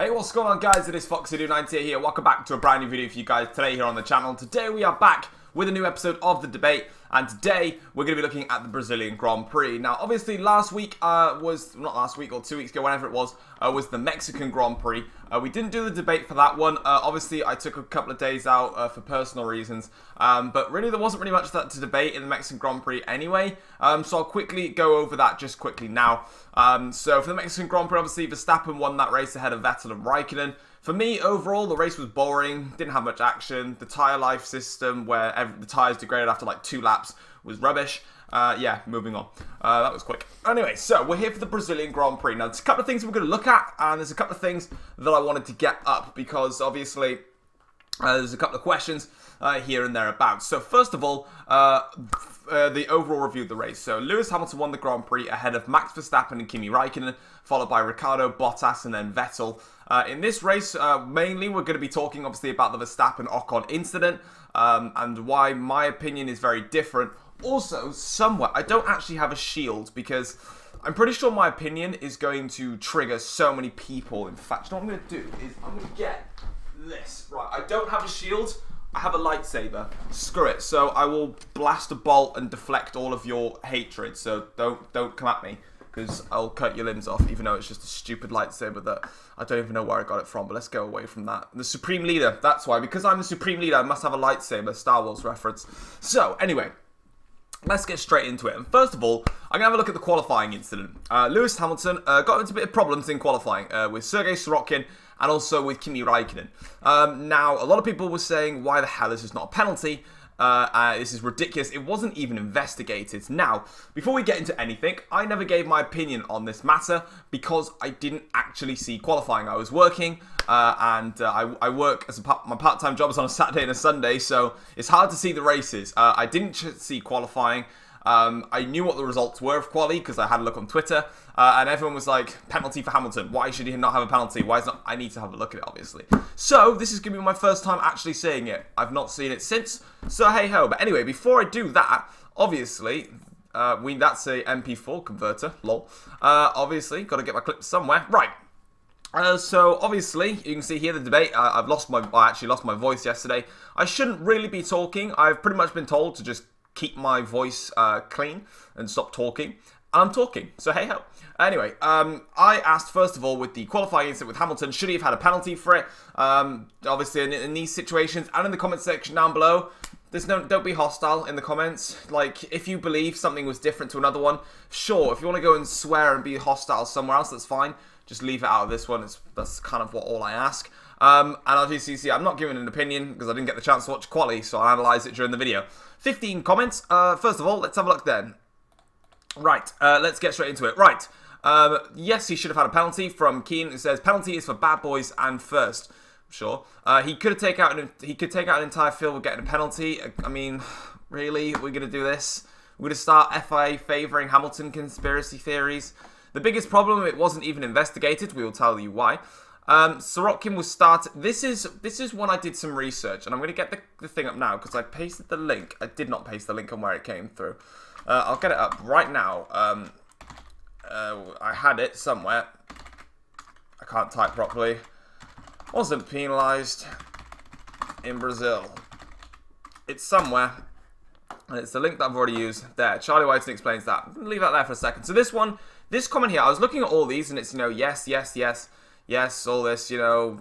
Hey, what's going on, guys? It is Foxy290 here. Welcome back to a brand new video for you guys today here on the channel. Today we are back with a new episode of The Debate, and today we're going to be looking at the Brazilian Grand Prix. Now, obviously, last week not last week or 2 weeks ago, whenever it was the Mexican Grand Prix. We didn't do the debate for that one. Obviously, I took a couple of days out for personal reasons, but really there wasn't really much to debate in the Mexican Grand Prix anyway, so I'll quickly go over that just quickly now. So for the Mexican Grand Prix, obviously, Verstappen won that race ahead of Vettel and Raikkonen. For me, overall, the race was boring, didn't have much action. The tyre life system, where the tyres degraded after like 2 laps, was rubbish. Yeah, moving on. That was quick. Anyway, so we're here for the Brazilian Grand Prix. Now, there's a couple of things we're going to look at, and there's a couple of things that I wanted to get up, because obviously there's a couple of questions here and thereabouts. So first of all, the overall review of the race. So Lewis Hamilton won the Grand Prix ahead of Max Verstappen and Kimi Raikkonen, followed by Ricardo, Bottas, and then Vettel. In this race, mainly we're going to be talking obviously about the Verstappen Ocon incident, and why my opinion is very different. Also, somewhat, I don't actually have a shield, because I'm pretty sure my opinion is going to trigger so many people. In fact, you know what I'm going to do is I'm going to get this. Right, I don't have a shield. I have a lightsaber. Screw it. So I will blast a bolt and deflect all of your hatred. So don't come at me, because I'll cut your limbs off, even though it's just a stupid lightsaber that I don't even know where I got it from. But let's go away from that. The Supreme Leader. That's why. Because I'm the Supreme Leader, I must have a lightsaber. Star Wars reference. So anyway, let's get straight into it. And first of all, I'm going to have a look at the qualifying incident. Lewis Hamilton got into a bit of problems in qualifying with Sergei Sorokin and also with Kimi Raikkonen. Now, a lot of people were saying, why the hell is this not a penalty? This is ridiculous. It wasn't even investigated. Now, before we get into anything, I never gave my opinion on this matter because I didn't actually see qualifying. I was working, and I work as my part-time job is on a Saturday and a Sunday, so it's hard to see the races. I didn't see qualifying. I knew what the results were of quali because I had a look on Twitter, and everyone was like, penalty for Hamilton. Why should he not have a penalty? Why is not? I need to have a look at it, obviously. So this is going to be my first time actually seeing it. I've not seen it since, so hey ho. But anyway, before I do that, obviously, that's a MP4 converter, lol. Obviously, got to get my clips somewhere. Right. So obviously, you can see here the debate. I actually lost my voice yesterday. I shouldn't really be talking. I've pretty much been told to just keep my voice clean and stop talking. I'm talking, so hey ho. Anyway, I asked first of all with the qualifying incident with Hamilton, should he have had a penalty for it? Obviously in these situations, and in the comment section down below, don't be hostile in the comments. Like, if you believe something was different to another one, sure. If you want to go and swear and be hostile somewhere else, that's fine. Just leave it out of this one. That's kind of all I ask. And obviously, see, I'm not giving an opinion because I didn't get the chance to watch quali, so I'll analyse it during the video. 15 comments. First of all, let's have a look then. Right, let's get straight into it. Right, yes, he should have had a penalty from Keen. It says penalty is for bad boys and first. Sure, he could take out an entire field with getting a penalty. I mean, really, we're gonna do this? We're gonna start FIA favouring Hamilton conspiracy theories. The biggest problem, it wasn't even investigated. We will tell you why. Sorokin was started. This is when I did some research, and I'm going to get the thing up now because I pasted the link. I did not paste the link on where it came through. I'll get it up right now. I had it somewhere. I can't type properly. Wasn't penalised in Brazil. It's somewhere, and it's the link that I've already used. There, Charlie Whiting explains that. I'm going to leave that there for a second. So this comment here, I was looking at all these, and it's, you know, yes, yes, yes. Yes, all this, you know,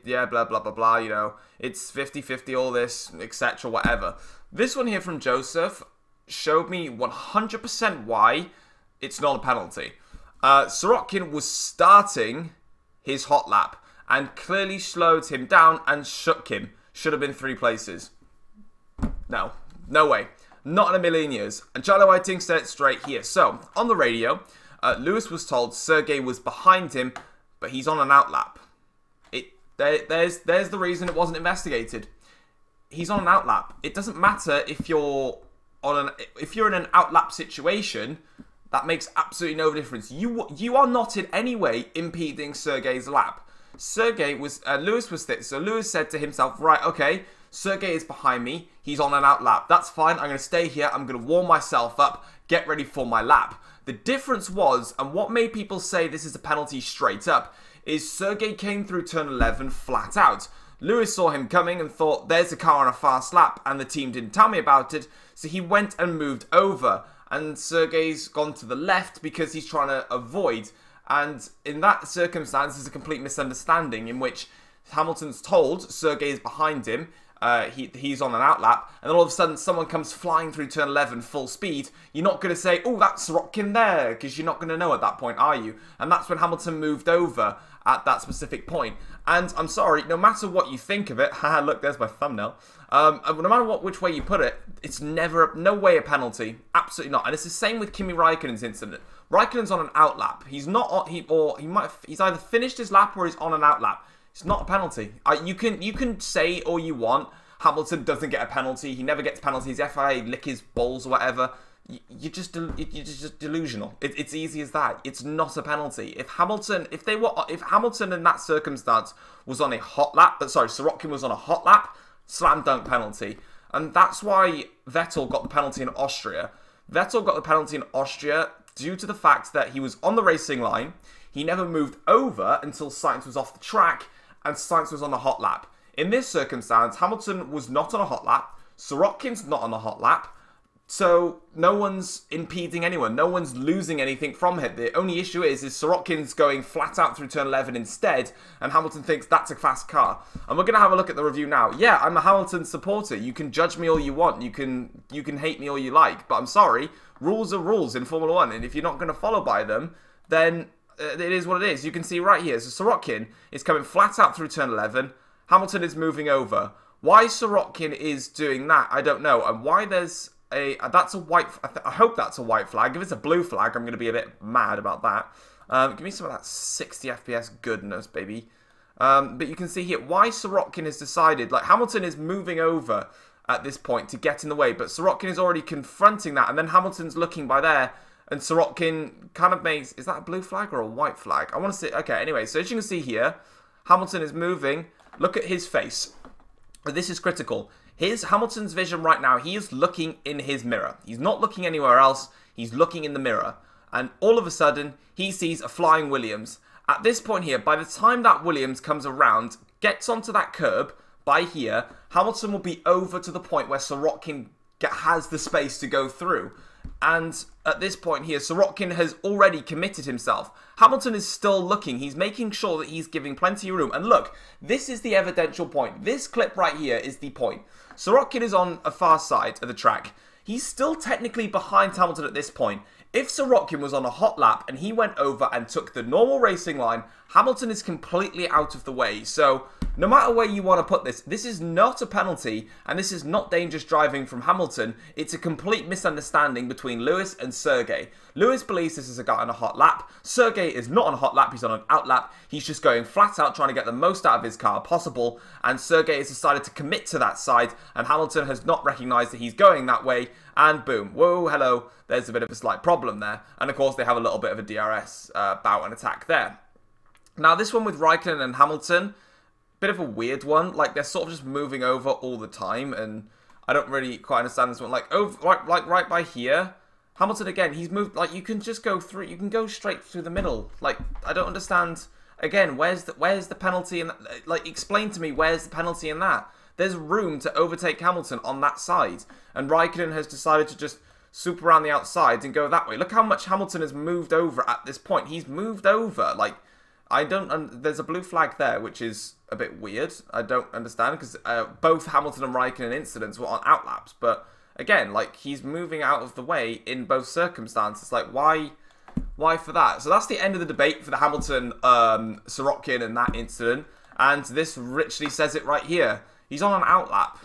yeah, blah, blah, blah, blah, you know, it's 50-50, all this, etc., whatever. This one here from Joseph showed me 100% why it's not a penalty. Sorokin was starting his hot lap and clearly slowed him down and shook him. Should have been 3 places. No, no way. Not in a million years. And Charlie Whiting said it straight here. So, on the radio, Lewis was told Sergei was behind him, but he's on an outlap. There's the reason it wasn't investigated. He's on an outlap. It doesn't matter if you're in an outlap situation. That makes absolutely no difference. You are not in any way impeding Sergei's lap. Lewis was there. So Lewis said to himself, right, okay, Sergei is behind me. He's on an outlap. That's fine. I'm going to stay here. I'm going to warm myself up, get ready for my lap. The difference was, and what made people say this is a penalty straight up, is Sergey came through turn 11 flat out. Lewis saw him coming and thought, there's a car on a fast lap, and the team didn't tell me about it, so he went and moved over. And Sergey's gone to the left because he's trying to avoid. And in that circumstance, there's a complete misunderstanding in which Hamilton's told Sergey is behind him. He's on an outlap, and then all of a sudden someone comes flying through turn 11 full speed. You're not going to say, oh, that's Sorokin there, because you're not going to know at that point, are you? And that's when Hamilton moved over at that specific point. And I'm sorry, no matter what you think of it, haha, look, there's my thumbnail. No matter which way you put it, it's no way a penalty, absolutely not. And it's the same with Kimi Raikkonen's incident. Raikkonen's on an outlap. He's not on, he's either finished his lap or he's on an outlap. It's not a penalty. You can say all you want. Hamilton doesn't get a penalty. He never gets penalties. FIA lick his balls or whatever. You're just delusional. It's easy as that. It's not a penalty. If Hamilton in that circumstance was on a hot lap, Sorokin was on a hot lap, slam dunk penalty. And that's why Vettel got the penalty in Austria. Vettel got the penalty in Austria due to the fact that he was on the racing line. He never moved over until Sainz was off the track, and Sainz was on a hot lap. In this circumstance, Hamilton was not on a hot lap. Sorokin's not on a hot lap. So no one's impeding anyone. No one's losing anything from it. The only issue is Sorokin's going flat out through turn 11 instead, and Hamilton thinks that's a fast car. And we're going to have a look at the review now. Yeah, I'm a Hamilton supporter. You can judge me all you want. You can hate me all you like. But I'm sorry, rules are rules in Formula 1. And if you're not going to follow by them, then it is what it is. You can see right here. So Sorokin is coming flat out through turn 11. Hamilton is moving over. Why Sorokin is doing that, I don't know. And why there's that's a white, I hope that's a white flag. If it's a blue flag, I'm going to be a bit mad about that. Give me some of that 60 FPS goodness, baby. But you can see here why Sorokin has decided, like Hamilton is moving over at this point to get in the way, but Sorokin is already confronting that, and then Hamilton's looking by there, and Sorokin kind of makes, is that a blue flag or a white flag? I want to see, okay, anyway, so as you can see here, Hamilton is moving. Look at his face. This is critical. Here's Hamilton's vision right now. He is looking in his mirror. He's not looking anywhere else. He's looking in the mirror. And all of a sudden, he sees a flying Williams. At this point here, by the time that Williams comes around, gets onto that curb, by here, Hamilton will be over to the point where Sorokin has the space to go through. And at this point here, Sorokin has already committed himself. Hamilton is still looking. He's making sure that he's giving plenty of room. And look, this is the evidential point. This clip right here is the point. Sorokin is on a far side of the track. He's still technically behind Hamilton at this point. If Sorokin was on a hot lap and he went over and took the normal racing line, Hamilton is completely out of the way. So no matter where you want to put this, this is not a penalty and this is not dangerous driving from Hamilton. It's a complete misunderstanding between Lewis and Sergey. Lewis believes this is a guy on a hot lap. Sergey is not on a hot lap, he's on an out lap. He's just going flat out trying to get the most out of his car possible, and Sergey has decided to commit to that side, and Hamilton has not recognised that he's going that way, and boom, whoa, hello, there's a bit of a slight problem there. And of course they have a little bit of a DRS bout and attack there. Now this one with Raikkonen and Hamilton, bit of a weird one. Like they're sort of just moving over all the time, and I don't really quite understand this one. Like right by here, Hamilton again, he's moved. Like you can just go through. You can go straight through the middle. Like I don't understand. Again, where's the penalty in that? Like explain to me where's the penalty in that? There's room to overtake Hamilton on that side, and Raikkonen has decided to just swoop around the outside and go that way. Look how much Hamilton has moved over at this point. He's moved over. Like I don't. There's a blue flag there, which is a bit weird. I don't understand because both Hamilton and Raikkonen incidents were on outlaps. But again, like he's moving out of the way in both circumstances. Like why for that? So that's the end of the debate for the Hamilton, Sorokin and that incident. And this richly says it right here. He's on an outlap.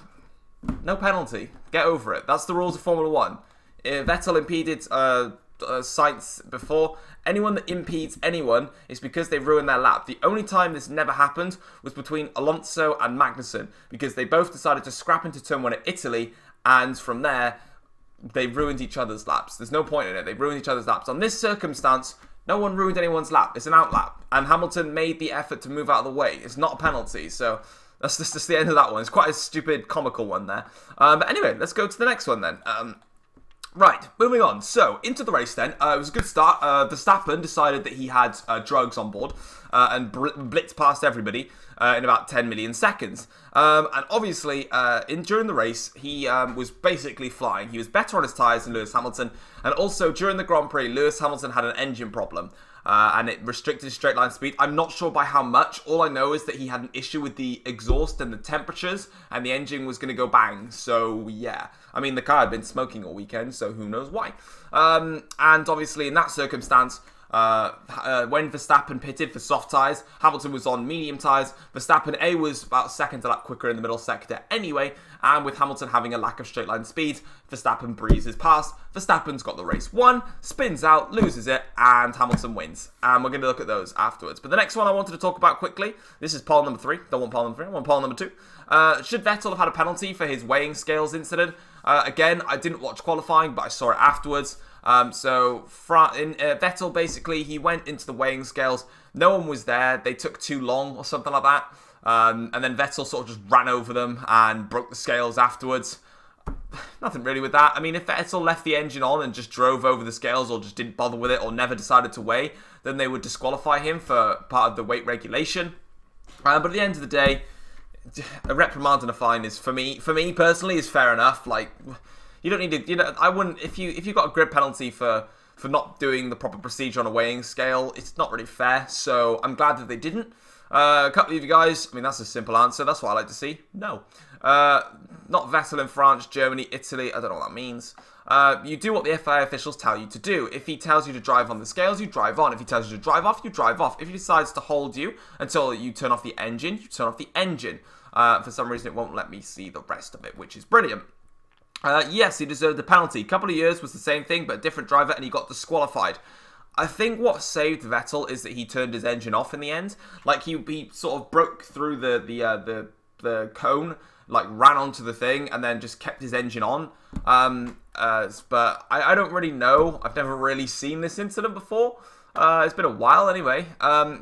No penalty. Get over it. That's the rules of Formula 1. Vettel impeded Sainz before. Anyone that impedes anyone is because they ruined their lap. The only time this never happened was between Alonso and Magnussen, because they both decided to scrap into turn 1 at Italy, and from there they ruined each other's laps. There's no point in it. They ruined each other's laps. On this circumstance, no one ruined anyone's lap. It's an outlap, and Hamilton made the effort to move out of the way. It's not a penalty, so that's just the end of that one. It's quite a stupid, comical one there. But anyway, let's go to the next one then. Right, moving on. So, into the race then. It was a good start. Verstappen decided that he had drugs on board and blitzed past everybody in about 10 million seconds. And obviously, during the race, he was basically flying. He was better on his tyres than Lewis Hamilton. And also, during the Grand Prix, Lewis Hamilton had an engine problem. And it restricted his straight line speed. I'm not sure by how much. All I know is that he had an issue with the exhaust and the temperatures, and the engine was going to go bang. So, yeah. I mean, the car had been smoking all weekend, so who knows why. And obviously, in that circumstance, when Verstappen pitted for soft tyres, Hamilton was on medium tyres. Verstappen A was about a second a lap quicker in the middle sector anyway, and with Hamilton having a lack of straight line speed, Verstappen breezes past. Verstappen's got the race won, spins out, loses it, and Hamilton wins. And we're going to look at those afterwards. But the next one I wanted to talk about quickly, this is pole number 3. Don't want pole number 3, I want pole number 2. Should Vettel have had a penalty for his weighing scales incident? Again, I didn't watch qualifying, but I saw it afterwards. Vettel, basically, he went into the weighing scales. No one was there. They took too long or something like that. And then Vettel sort of just ran over them and broke the scales afterwards. Nothing really with that. I mean, if Vettel left the engine on and just drove over the scales or just didn't bother with it or never decided to weigh, then they would disqualify him for part of the weight regulation. But at the end of the day, a reprimand and a fine is, for me personally, is fair enough. Like, you don't need to, I wouldn't, if you got a grid penalty for not doing the proper procedure on a weighing scale, it's not really fair. So I'm glad that they didn't. A couple of you guys, I mean, that's a simple answer. That's what I like to see. No. Not Vettel in France, Germany, Italy. I don't know what that means. You do what the FIA officials tell you to do. If he tells you to drive on the scales, you drive on. If he tells you to drive off, you drive off. If he decides to hold you until you turn off the engine, you turn off the engine. For some reason, it won't let me see the rest of it, which is brilliant. Yes, he deserved the penalty. A couple of years was the same thing, but a different driver, and he got disqualified. I think what saved Vettel is that he turned his engine off in the end. Like, he sort of broke through the cone, like ran onto the thing, and then just kept his engine on. But I don't really know. I've never really seen this incident before. It's been a while anyway.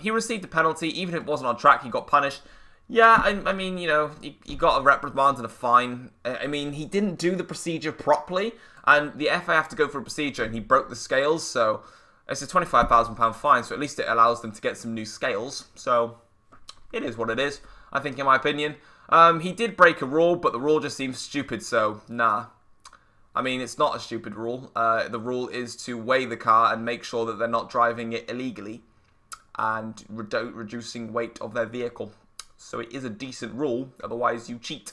He received a penalty. Even if it wasn't on track, he got punished. Yeah, I mean, you know, he got a reprimand and a fine. I mean, he didn't do the procedure properly, and the FA have to go for a procedure, and he broke the scales, so it's a £25,000 fine, so at least it allows them to get some new scales. So it is what it is, I think, in my opinion. He did break a rule, but the rule just seems stupid, so nah. I mean, it's not a stupid rule. The rule is to weigh the car and make sure that they're not driving it illegally and reducing weight of their vehicle. So it is a decent rule, otherwise you cheat.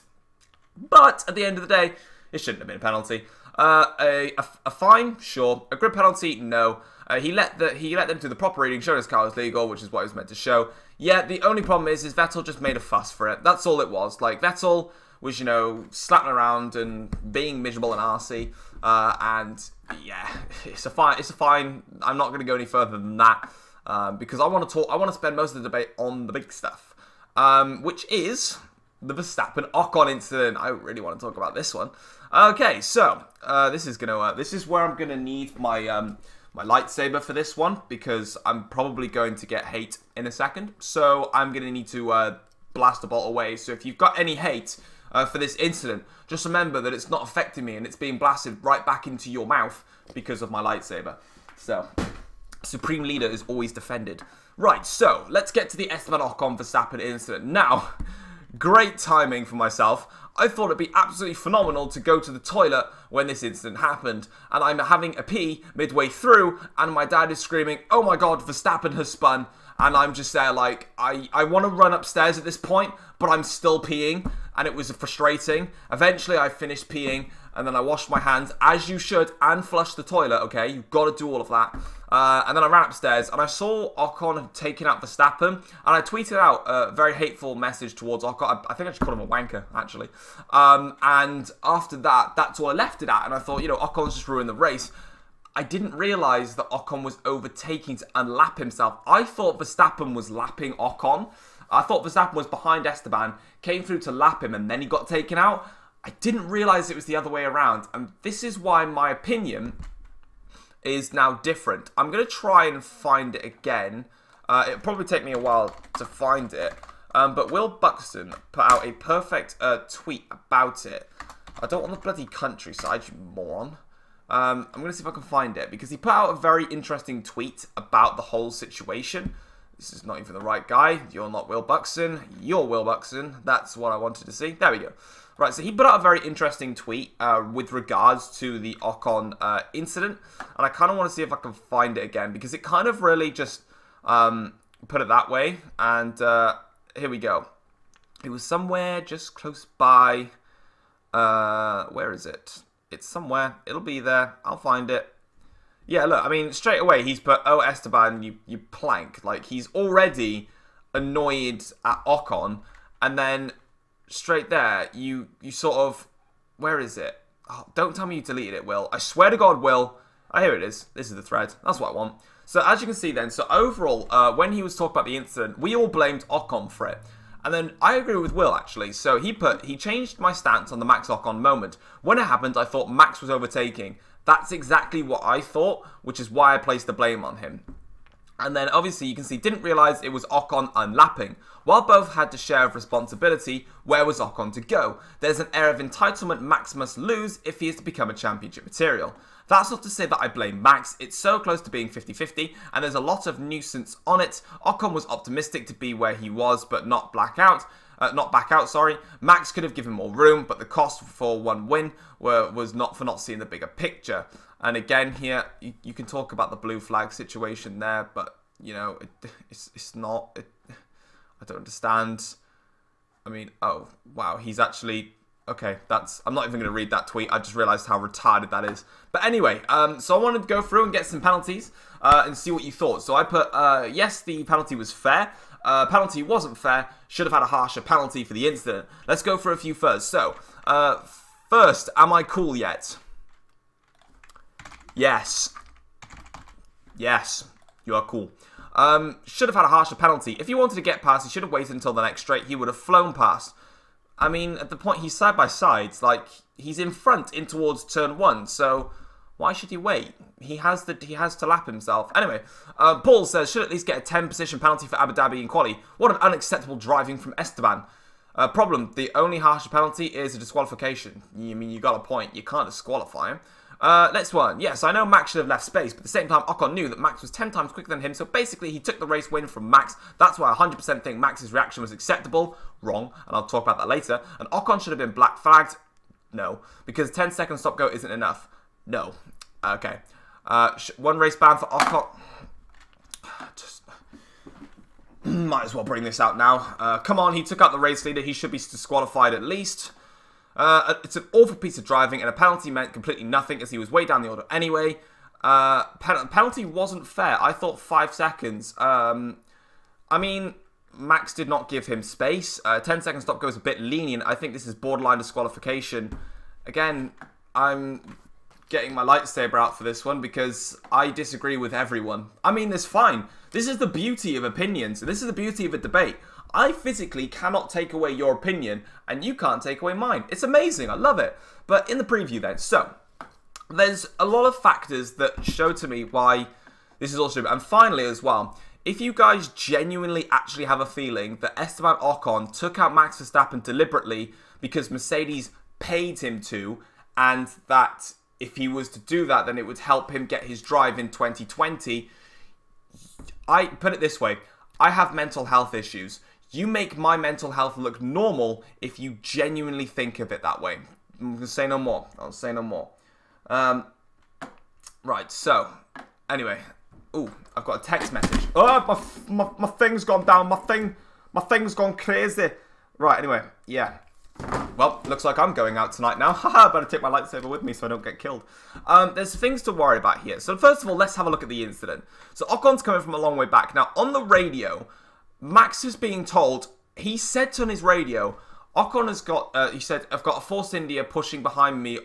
But at the end of the day, it shouldn't have been a penalty. A fine, sure. A grid penalty, no. He let them do the proper reading, showed his car was legal, which is what it was meant to show. Yeah, the only problem is Vettel just made a fuss for it. That's all it was. Like, Vettel was, you know, slapping around and being miserable and arsey. And yeah, it's a fine. I'm not going to go any further than that because I want to spend most of the debate on the big stuff. Which is the Verstappen Ocon incident. I really want to talk about this one. Okay, so this is where I'm gonna need my my lightsaber for this one because I'm probably going to get hate in a second. So I'm gonna need to blast a bolt away. So if you've got any hate for this incident, just remember that it's not affecting me and it's being blasted right back into your mouth because of my lightsaber. So Supreme Leader is always defended. Right, so let's get to the Esteban Ocon Verstappen incident. Now, great timing for myself. I thought it'd be absolutely phenomenal to go to the toilet when this incident happened. And I'm having a pee midway through, and my dad is screaming, "Oh my god, Verstappen has spun." And I'm just there like, I want to run upstairs at this point, but I'm still peeing, and it was frustrating. Eventually, I finished peeing, and then I washed my hands, as you should, and flushed the toilet, okay? You've got to do all of that. And then I ran upstairs, and I saw Ocon had taken out Verstappen, and I tweeted out a very hateful message towards Ocon. I think I just called him a wanker, actually. And after that, that's all I left it at, and I thought, you know, Ocon's just ruined the race. I didn't realise that Ocon was overtaking to unlap himself. I thought Verstappen was lapping Ocon. I thought Verstappen was behind Esteban, came through to lap him, and then he got taken out. I didn't realise it was the other way around. And this is why my opinion is now different. I'm going to try and find it again. It'll probably take me a while to find it. But Will Buxton put out a perfect tweet about it. I don't want the bloody countryside, you moron. I'm going to see if I can find it, because he put out a very interesting tweet about the whole situation. This is not even the right guy. You're not Will Buxton. You're Will Buxton. That's what I wanted to see. There we go. Right, so he put out a very interesting tweet with regards to the Ocon incident. And I kind of want to see if I can find it again, because it kind of really just put it that way. And here we go. It was somewhere just close by. Where is it? It's somewhere. It'll be there. I'll find it. Yeah, look, I mean, straight away, he's put, oh, Esteban, you plank. Like, he's already annoyed at Ocon, and then straight there, you sort of, where is it? Oh, don't tell me you deleted it, Will. I swear to God, Will. Oh, here it is. This is the thread. That's what I want. So, as you can see then, so overall, when he was talking about the incident, we all blamed Ocon for it. And then I agree with Will, actually. So he changed my stance on the Max Ocon moment. When it happened, I thought Max was overtaking. That's exactly what I thought, which is why I placed the blame on him. And then, obviously, you can see, didn't realise it was Ocon unlapping. While both had to share of responsibility, where was Ocon to go? There's an air of entitlement Max must lose if he is to become a championship material. That's not to say that I blame Max, it's so close to being 50-50, and there's a lot of nuisance on it. Ocon was optimistic to be where he was, but not back out. Max could have given more room, but the cost for one win was not for not seeing the bigger picture. And again, here, you can talk about the blue flag situation there, but, you know, it's not... I don't understand. I mean, oh, wow, he's actually... Okay, I'm not even going to read that tweet. I just realised how retarded that is. But anyway, so I wanted to go through and get some penalties and see what you thought. So I put, yes, the penalty was fair. Penalty wasn't fair. Should have had a harsher penalty for the incident. Let's go for a few first. So, first, am I cool yet? Yes. Yes, you are cool. Should have had a harsher penalty. If he wanted to get past, he should have waited until the next straight. He would have flown past. I mean, at the point he's side by side, like, he's in front in towards turn 1, so why should he wait? He has to lap himself. Anyway, Paul says, should at least get a 10 position penalty for Abu Dhabi in quali. What an unacceptable driving from Esteban. Problem, the only harsher penalty is a disqualification. I mean, you got a point. You can't disqualify him. Next one. Yes, I know Max should have left space, but at the same time, Ocon knew that Max was 10 times quicker than him, so basically he took the race win from Max. That's why I 100% think Max's reaction was acceptable. Wrong, and I'll talk about that later. And Ocon should have been black flagged. No, because 10-second stop go isn't enough. No. Okay. One race ban for Ocon. Just might as well bring this out now. Come on, he took out the race leader. He should be disqualified at least. It's an awful piece of driving, and a penalty meant completely nothing as he was way down the order anyway. Penalty wasn't fair. I thought 5 seconds. I mean, Max did not give him space. 10-second stop goes a bit lenient. I think this is borderline disqualification. Again, I'm getting my lightsaber out for this one because I disagree with everyone. I mean, it's fine. This is the beauty of opinions. This is the beauty of a debate. I physically cannot take away your opinion, and you can't take away mine. It's amazing. I love it. But in the preview then, so there's a lot of factors that show to me why this is all stupid. And finally as well, if you guys genuinely actually have a feeling that Esteban Ocon took out Max Verstappen deliberately because Mercedes paid him to, and that if he was to do that, then it would help him get his drive in 2020, I put it this way, I have mental health issues. You make my mental health look normal if you genuinely think of it that way. I'm going to say no more. I'll say no more. Right, so, anyway. Ooh, I've got a text message. Oh, my thing's gone down. My thing's gone crazy. Right, anyway, yeah. Well, looks like I'm going out tonight now. Haha, better take my lightsaber with me so I don't get killed. There's things to worry about here. So first of all, let's have a look at the incident. So Ocon's coming from a long way back. Now, on the radio, Max is being told, he said on his radio, Ocon has got, he said, I've got a Force India pushing behind me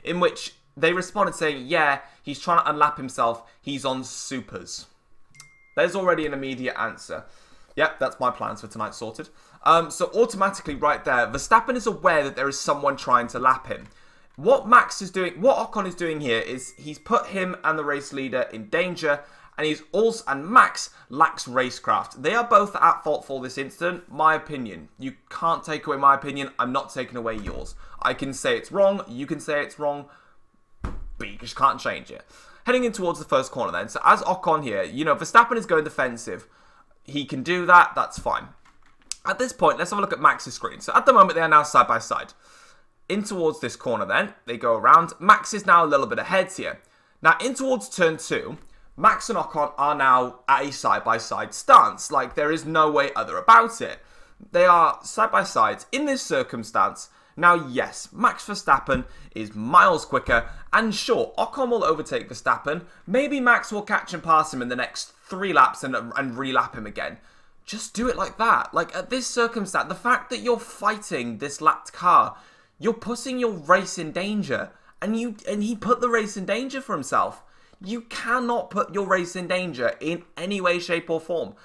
in which they responded saying, yeah, he's trying to unlap himself, he's on supers. There's already an immediate answer. Yep, that's my plans for tonight sorted. So automatically right there, Verstappen is aware that there is someone trying to lap him. What Ocon is doing here is he's put him and the race leader in danger, and Max lacks racecraft. They are both at fault for this incident, my opinion. You can't take away my opinion, I'm not taking away yours. I can say it's wrong, you can say it's wrong, but you just can't change it. Heading in towards the first corner then, so as Ocon here, you know, Verstappen is going defensive. He can do that, that's fine. At this point, let's have a look at Max's screen. So at the moment, they are now side by side. In towards this corner then, they go around. Max is now a little bit ahead here. Now, in towards turn 2, Max and Ocon are now at a side-by-side stance. Like, there is no way other about it. They are side-by-side in this circumstance. Now, yes, Max Verstappen is miles quicker, and sure, Ocon will overtake Verstappen. Maybe Max will catch and pass him in the next 3 laps and re-lap him again. Just do it like that. Like, at this circumstance, the fact that you're fighting this lapped car, you're putting your race in danger. And he put the race in danger for himself. You cannot put your race in danger in any way, shape, or form.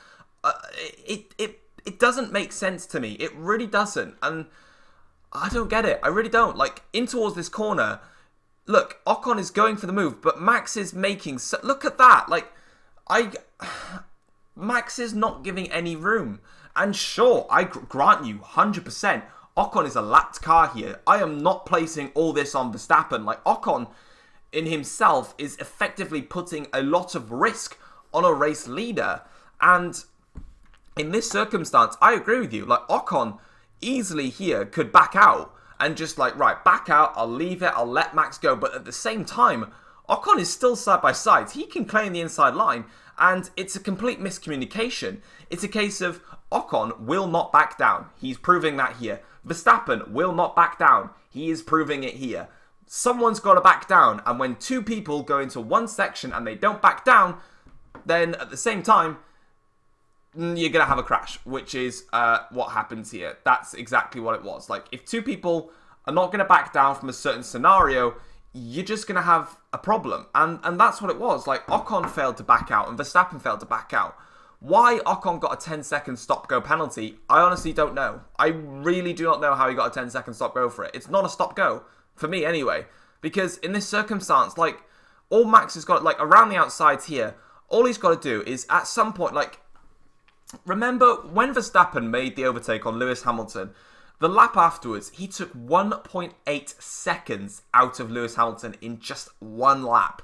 It doesn't make sense to me. It really doesn't. And I don't get it. I really don't. Like, in towards this corner, look, Ocon is going for the move, but Max is making... Look at that. Like, Max is not giving any room. And sure, I grant you 100%, Ocon is a lapped car here. I am not placing all this on Verstappen. Like, Ocon in himself is effectively putting a lot of risk on a race leader. And in this circumstance, I agree with you. Like, Ocon easily here could back out and just like, right, back out, I'll leave it, I'll let Max go. But at the same time, Ocon is still side by side. He can claim the inside line, and it's a complete miscommunication. It's a case of Ocon will not back down. He's proving that here. Verstappen will not back down. He is proving it here. Someone's got to back down, and when 2 people go into one section and they don't back down, then at the same time, you're going to have a crash, which is what happens here. That's exactly what it was. Like, if 2 people are not going to back down from a certain scenario, you're just going to have a problem. And that's what it was. Like, Ocon failed to back out and Verstappen failed to back out. Why Ocon got a 10-second stop-go penalty, I honestly don't know. I really do not know how he got a 10-second stop-go for it. It's not a stop-go, for me anyway. Because in this circumstance, like, all Max has got, like, around the outsides here, all he's got to do is, at some point, like, remember when Verstappen made the overtake on Lewis Hamilton, the lap afterwards, he took 1.8 seconds out of Lewis Hamilton in just 1 lap.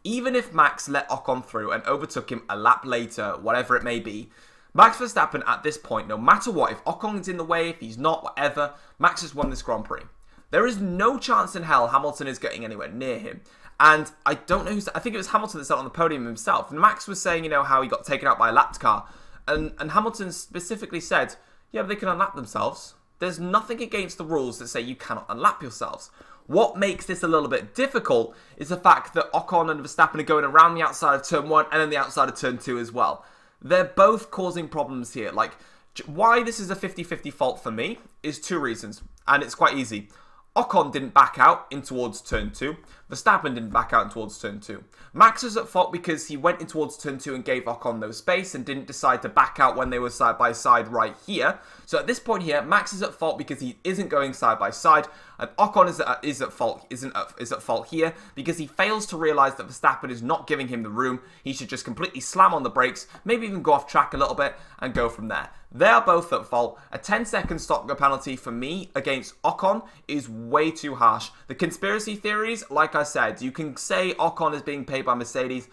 Even if Max let Ocon through and overtook him a lap later, whatever it may be, Max Verstappen at this point, no matter what, if Ocon's in the way, if he's not, whatever, Max has won this Grand Prix. There is no chance in hell Hamilton is getting anywhere near him. And I don't know I think it was Hamilton that sat on the podium himself. And Max was saying, you know, how he got taken out by a lapped car. And Hamilton specifically said, yeah, but they can unlap themselves. There's nothing against the rules that say you cannot unlap yourselves. What makes this a little bit difficult is the fact that Ocon and Verstappen are going around the outside of turn 1 and then the outside of turn 2 as well. They're both causing problems here. Like, why this is a 50-50 fault for me is 2 reasons. And it's quite easy. Ocon didn't back out in towards turn 2. Verstappen didn't back out in towards turn 2. Max is at fault because he went in towards turn 2 and gave Ocon no space and didn't decide to back out when they were side by side right here. So at this point here, Max is at fault because he isn't going side by side, and Ocon is at fault here because he fails to realise that Verstappen is not giving him the room. He should just completely slam on the brakes, maybe even go off track a little bit and go from there. They are both at fault. A 10-second stop-go penalty for me against Ocon is way too harsh. The conspiracy theories, like I said, you can say Ocon is being paid by Mercedes.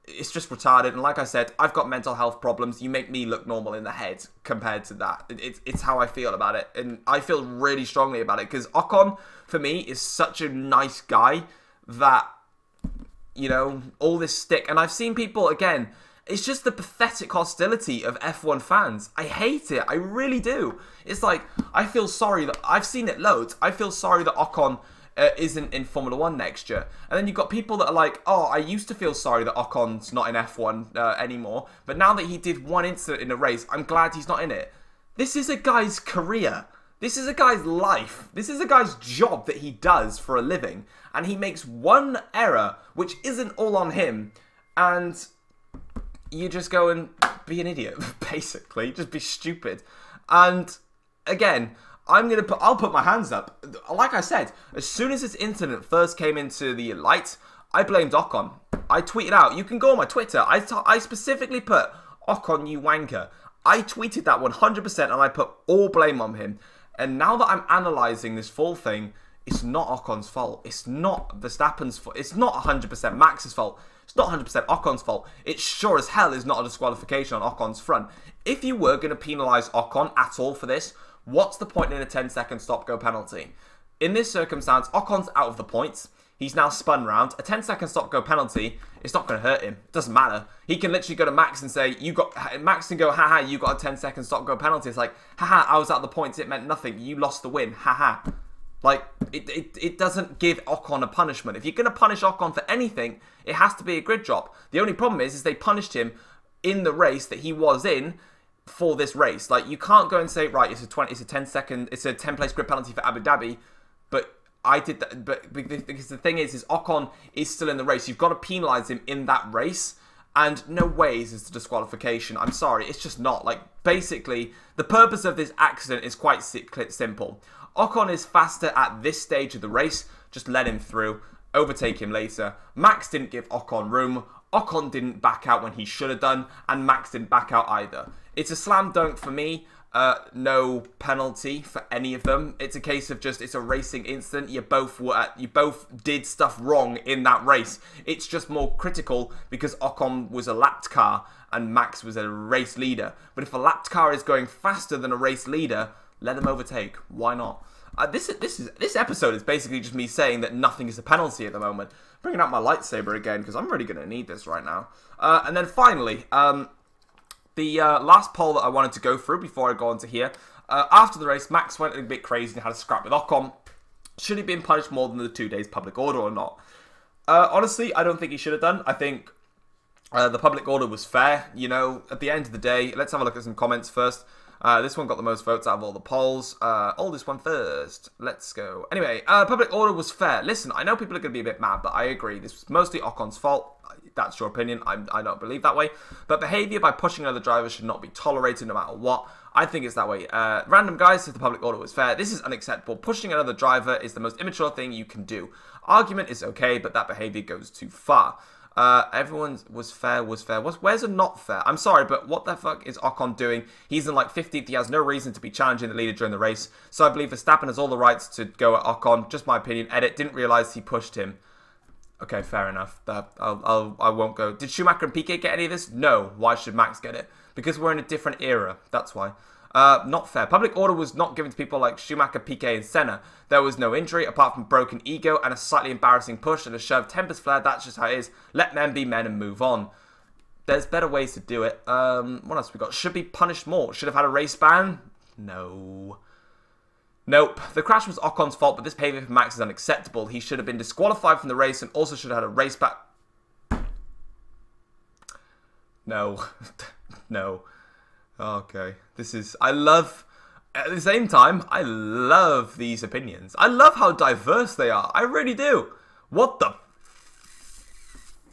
It's just retarded. And like I said, I've got mental health problems. You make me look normal in the head compared to that. It's how I feel about it. And I feel really strongly about it because Ocon, for me, is such a nice guy that, you know, all this stick. And I've seen people, again... It's just the pathetic hostility of F1 fans. I hate it. I really do. It's like, I feel sorry that... I've seen it loads. I feel sorry that Ocon isn't in Formula 1 next year. And then you've got people that are like, oh, I used to feel sorry that Ocon's not in F1 anymore. But now that he did one incident in a race, I'm glad he's not in it. This is a guy's career. This is a guy's life. This is a guy's job that he does for a living. And he makes one error, which isn't all on him. And... you just go and be an idiot, basically. Just be stupid. And again, I'll put my hands up. Like I said, as soon as this incident first came into the light, I blamed Ocon. I tweeted out, you can go on my Twitter, I specifically put, Ocon, you wanker. I tweeted that 100% and I put all blame on him. And now that I'm analysing this full thing, it's not Ocon's fault. It's not Verstappen's fault. It's not 100% Max's fault. It's not 100% Ocon's fault. It sure as hell is not a disqualification on Ocon's front. If you were going to penalise Ocon at all for this, what's the point in a 10-second stop-go penalty? In this circumstance, Ocon's out of the points. He's now spun round. A 10-second stop-go penalty, it's not going to hurt him. It doesn't matter. He can literally go to Max and say, Max can go, haha, you got a 10-second stop-go penalty. It's like, haha, I was out of the points. It meant nothing. You lost the win. Haha. Like, it doesn't give Ocon a punishment. If you're going to punish Ocon for anything, it has to be a grid drop. The only problem is they punished him in the race that he was in for this race. Like, you can't go and say, right, it's a 10-place grid penalty for Abu Dhabi, but I did that. But because the thing is Ocon is still in the race. You've got to penalise him in that race, and no ways is the disqualification. I'm sorry, it's just not. Like, basically, the purpose of this accident is quite simple. Ocon is faster at this stage of the race. Just let him through. Overtake him later. Max didn't give Ocon room. Ocon didn't back out when he should have done. And Max didn't back out either. It's a slam dunk for me. No penalty for any of them. It's a case of just, it's a racing incident. You both did stuff wrong in that race. It's just more critical because Ocon was a lapped car and Max was a race leader. But if a lapped car is going faster than a race leader, let them overtake. Why not? This episode is basically just me saying that nothing is a penalty at the moment. Bringing out my lightsaber again because I'm really going to need this right now. And then finally, the last poll that I wanted to go through before I go on to here. After the race, Max went a bit crazy and had a scrap with Ocon. Should he have been punished more than the 2 days public order or not? Honestly, I don't think he should have done. I think the public order was fair. You know, at the end of the day, let's have a look at some comments first. This one got the most votes out of all the polls. This one first. Let's go. Anyway, public order was fair. Listen, I know people are going to be a bit mad, but I agree. This was mostly Ocon's fault. That's your opinion. I don't believe that way. But behaviour by pushing another driver should not be tolerated no matter what. I think it's that way. Random guys said the public order was fair. This is unacceptable. Pushing another driver is the most immature thing you can do. Argument is okay, but that behaviour goes too far. Everyone was fair. Where's a not fair? I'm sorry, but what the fuck is Ocon doing? He's in like 15th. He has no reason to be challenging the leader during the race. So I believe Verstappen has all the rights to go at Ocon. Just my opinion. Edit. Didn't realise he pushed him. Okay, fair enough. I won't go. Did Schumacher and Piquet get any of this? No. Why should Max get it? Because we're in a different era. That's why. Not fair. Public order was not given to people like Schumacher, Piquet, and Senna. There was no injury apart from broken ego and a slightly embarrassing push and a shove. Tempers flared. That's just how it is. Let men be men and move on. There's better ways to do it. What else we got? Should be punished more. Should have had a race ban? No. Nope. The crash was Ocon's fault, but this behavior from Max is unacceptable. He should have been disqualified from the race and also should have had a race ban. No. No. Okay. This is... at the same time, I love these opinions. I love how diverse they are. I really do. What the...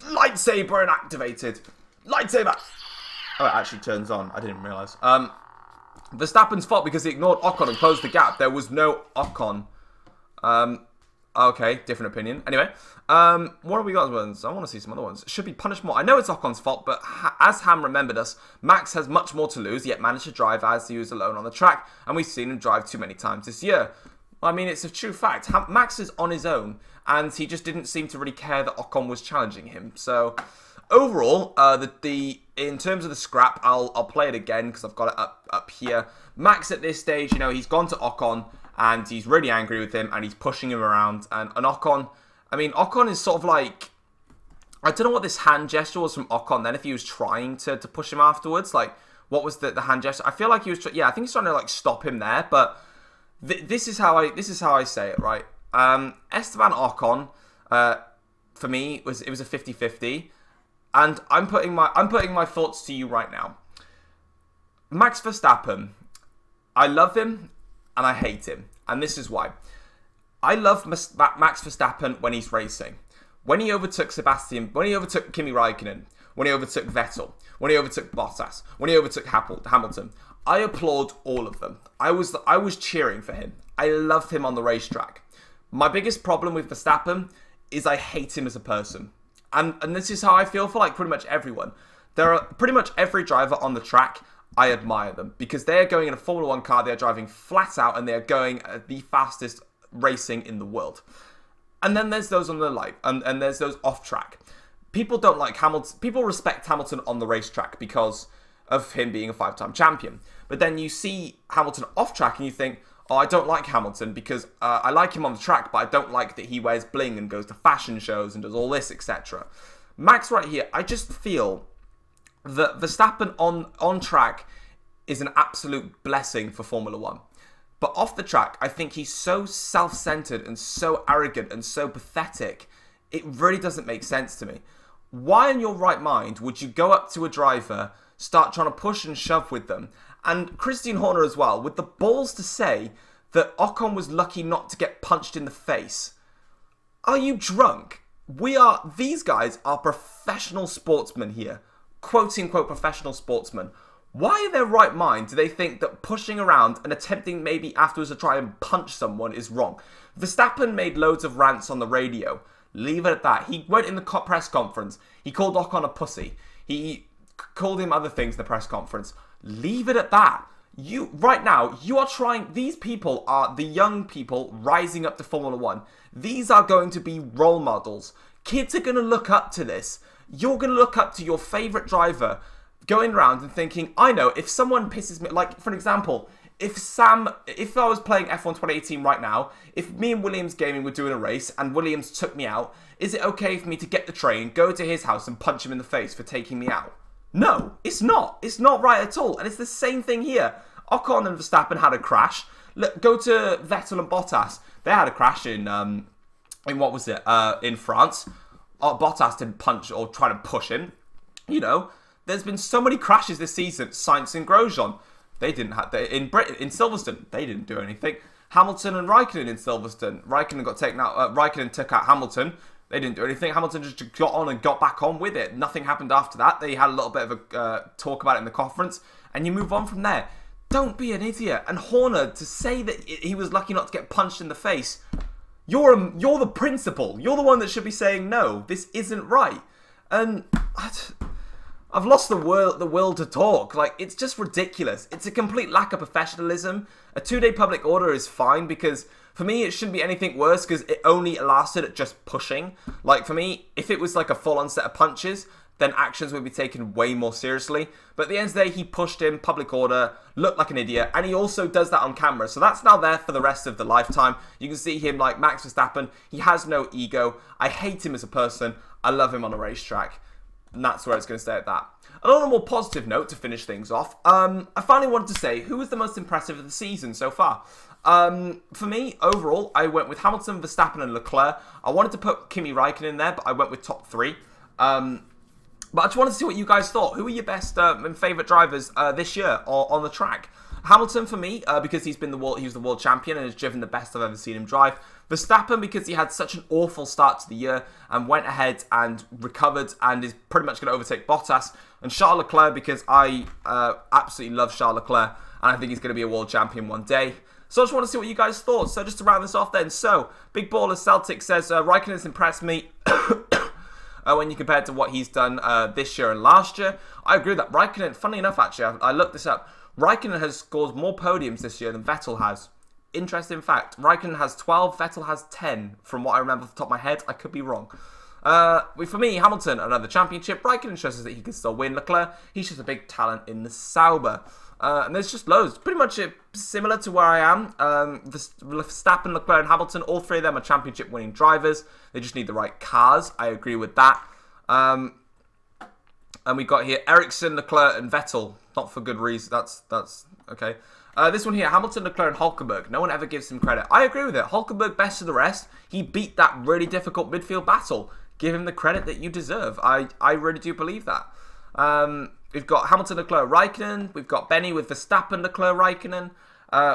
lightsaber inactivated. Lightsaber. Oh, it actually turns on. I didn't realise. Verstappen's fault because he ignored Ocon and closed the gap. There was no Ocon. Okay, different opinion. Anyway, what have we got? I want to see some other ones. Should be punished more. I know it's Ocon's fault, but as Ham remembered us, Max has much more to lose, yet managed to drive as he was alone on the track, and we've seen him drive too many times this year. I mean, it's a true fact. Max is on his own, and he just didn't seem to really care that Ocon was challenging him. So, overall, in terms of the scrap, I'll play it again because I've got it up here. Max at this stage, you know, he's gone to Ocon, and he's really angry with him, and he's pushing him around. And Ocon, I mean, Ocon is sort of like... I don't know what this hand gesture was from Ocon then, if he was trying to push him afterwards. Like, what was the hand gesture? I feel like he was... yeah, I think he's trying to, like, stop him there, but this is how I say it, right? Esteban Ocon, for me, it was a 50-50. And I'm putting my thoughts to you right now. Max Verstappen, I love him and I hate him. And this is why. I love Max Verstappen when he's racing. When he overtook when he overtook Kimi Raikkonen, when he overtook Vettel, when he overtook Bottas, when he overtook Hamilton, I applaud all of them. I was cheering for him. I love him on the racetrack. My biggest problem with Verstappen is I hate him as a person. And this is how I feel for like pretty much everyone. There are pretty much every driver on the track, I admire them because they are going in a Formula 1 car, they are driving flat out, and they are going at the fastest racing in the world. And then there's those on the and there's those off track. People don't like Hamilton. People respect Hamilton on the racetrack because of him being a 5-time champion. But then you see Hamilton off track and you think, oh, I don't like Hamilton because I like him on the track, but I don't like that he wears bling and goes to fashion shows and does all this, etc. Max right here, I just feel that Verstappen on track is an absolute blessing for Formula 1. But off the track, I think he's so self-centered and so arrogant and so pathetic, it really doesn't make sense to me. Why in your right mind would you go up to a driver, start trying to push and shove with them? And Christian Horner as well, with the balls to say that Ocon was lucky not to get punched in the face. Are you drunk? These guys are professional sportsmen here. Quote-unquote professional sportsmen. Why in their right mind do they think that pushing around and attempting maybe afterwards to try and punch someone is wrong? Verstappen made loads of rants on the radio. Leave it at that. He went in the press conference. He called Ocon a pussy. He called him other things in the press conference. Leave it at that. Right now, you are trying... These people are the young people rising up to Formula 1. These are going to be role models. Kids are going to look up to this. You're going to look up to your favourite driver going around and thinking, I know, if someone pisses me... Like, for an example, if I was playing F1 2018 right now, if me and Williams Gaming were doing a race and Williams took me out, is it okay for me to get the train, go to his house and punch him in the face for taking me out? No, it's not. It's not right at all. And it's the same thing here. Ocon and Verstappen had a crash. Look, go to Vettel and Bottas. They had a crash in what was it? In France. Bottas didn't punch or try to push him. You know, there's been so many crashes this season. Sainz and Grosjean, they didn't have in Silverstone. They didn't do anything. Hamilton and Raikkonen in Silverstone. Raikkonen got taken out. Raikkonen took out Hamilton. They didn't do anything. Hamilton just got on and got back on with it. Nothing happened after that. They had a little bit of a talk about it in the conference, and you move on from there. Don't be an idiot. And Horner, to say that he was lucky not to get punched in the face, you're the principal. You're the one that should be saying no. This isn't right. And I've lost the will to talk. Like, it's just ridiculous. It's a complete lack of professionalism. A 2-day public order is fine because for me it shouldn't be anything worse because it only lasted at just pushing. Like, for me, if it was like a full-on set of punches, then actions would be taken way more seriously. But at the end of the day, he pushed him, public order, looked like an idiot, and he also does that on camera. So that's now there for the rest of the lifetime. You can see him like Max Verstappen. He has no ego. I hate him as a person. I love him on a racetrack. And that's where it's going to stay at that. And on a more positive note, to finish things off, I finally wanted to say, who was the most impressive of the season so far? For me, overall, I went with Hamilton, Verstappen, and Leclerc. I wanted to put Kimi Raikkonen in there, but I went with top 3. But I just wanted to see what you guys thought. Who are your best and favourite drivers this year on the track? Hamilton for me, because he was the world champion and has driven the best I've ever seen him drive. Verstappen because he had such an awful start to the year and went ahead and recovered and is pretty much going to overtake Bottas. And Charles Leclerc because I absolutely love Charles Leclerc and I think he's going to be a world champion one day. So I just want to see what you guys thought. So just to round this off then. So, Big Baller Celtic says, Raikkonen's impressed me when you compare it to what he's done this year and last year. I agree with that. Raikkonen, funny enough actually, I looked this up. Raikkonen has scored more podiums this year than Vettel has. Interesting fact. Raikkonen has 12, Vettel has 10, from what I remember off the top of my head. I could be wrong. For me, Hamilton, another championship. Raikkonen shows us that he can still win. Leclerc, he's just a big talent in the Sauber. And there's just loads. Pretty much similar to where I am. Verstappen, Leclerc, and Hamilton, all three of them are championship-winning drivers. They just need the right cars. I agree with that. And we got here Ericsson, Leclerc, and Vettel. Not for good reason. That's okay. This one here, Hamilton, Leclerc, and Hülkenberg. No one ever gives him credit. I agree with it. Hülkenberg, best of the rest. He beat that really difficult midfield battle. Give him the credit that you deserve. I really do believe that. We've got Hamilton, Leclerc, Raikkonen. We've got Benny with Verstappen, Leclerc, Raikkonen.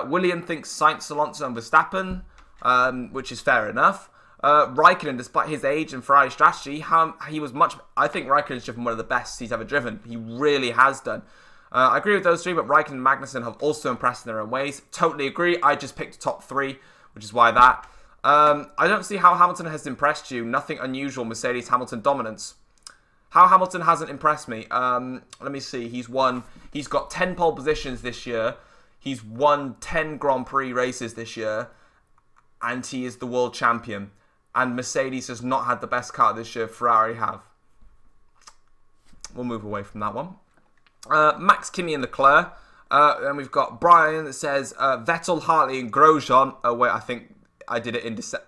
William thinks Sainz, Alonso, and Verstappen, which is fair enough. Raikkonen, despite his age and Ferrari strategy, he was much... I think Raikkonen's driven one of the best he's ever driven. He really has done. I agree with those three, but Raikkonen and Magnussen have also impressed in their own ways. Totally agree. I just picked top 3, which is why that. I don't see how Hamilton has impressed you. Nothing unusual, Mercedes Hamilton dominance. How Hamilton hasn't impressed me. Let me see. He's got 10 pole positions this year. He's won 10 Grand Prix races this year. And he is the world champion. And Mercedes has not had the best car this year. Ferrari have. We'll move away from that one. Max, Kimi and Leclerc. And we've got Brian that says Vettel, Hartley and Grosjean. Oh wait, I think I did it in December.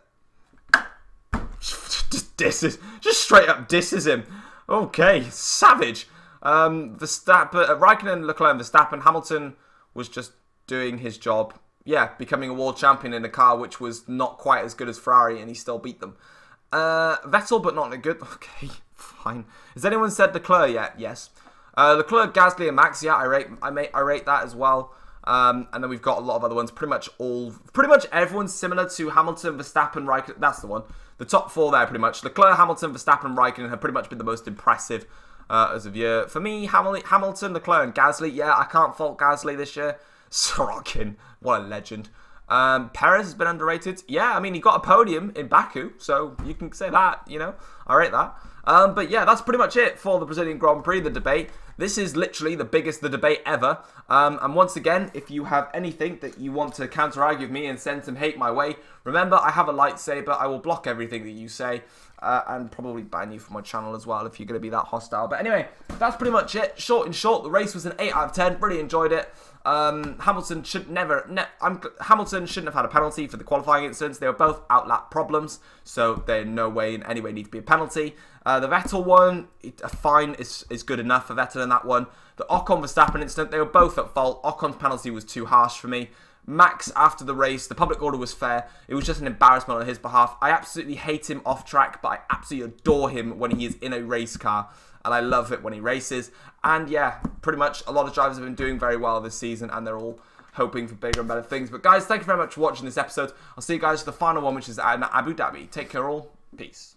Just disses. Just straight up disses him. Okay, savage. Verstappen, Raikkonen, Leclerc and Verstappen. Hamilton was just doing his job. Yeah, becoming a world champion in a car which was not quite as good as Ferrari, and he still beat them. Vettel, but not in a good... Okay, fine. Has anyone said Leclerc yet? Yes. Leclerc, Gasly, and Max. Yeah, I rate that as well. And then we've got a lot of other ones. Pretty much everyone's similar to Hamilton, Verstappen, Raikkonen. That's the one. The top four there, pretty much. Leclerc, Hamilton, Verstappen, Raikkonen have pretty much been the most impressive as of year. For me, Hamilton, Leclerc, and Gasly. Yeah, I can't fault Gasly this year. Sorokin, what a legend. Perez has been underrated. Yeah, I mean, he got a podium in Baku, so you can say that, you know. I rate that. But yeah, that's pretty much it for the Brazilian Grand Prix, the debate. This is literally the biggest debate ever. And once again, if you have anything that you want to counter-argue with me and send some hate my way, remember, I have a lightsaber. I will block everything that you say. And probably ban you from my channel as well if you're going to be that hostile. But anyway, that's pretty much it. Short and short, the race was an 8 out of 10. Really enjoyed it. Hamilton shouldn't have had a penalty for the qualifying incidents. They were both outlap problems, so they in no way in any way need to be a penalty. The Vettel one, a fine is good enough for Vettel in that one. The Ocon Verstappen incident, they were both at fault. Ocon's penalty was too harsh for me. Max, after the race, the public order was fair. It was just an embarrassment on his behalf. I absolutely hate him off track, but I absolutely adore him when he is in a race car. And I love it when he races. And yeah, pretty much a lot of drivers have been doing very well this season, and they're all hoping for bigger and better things. But guys, thank you very much for watching this episode. I'll see you guys for the final one, which is at Abu Dhabi. Take care all. Peace.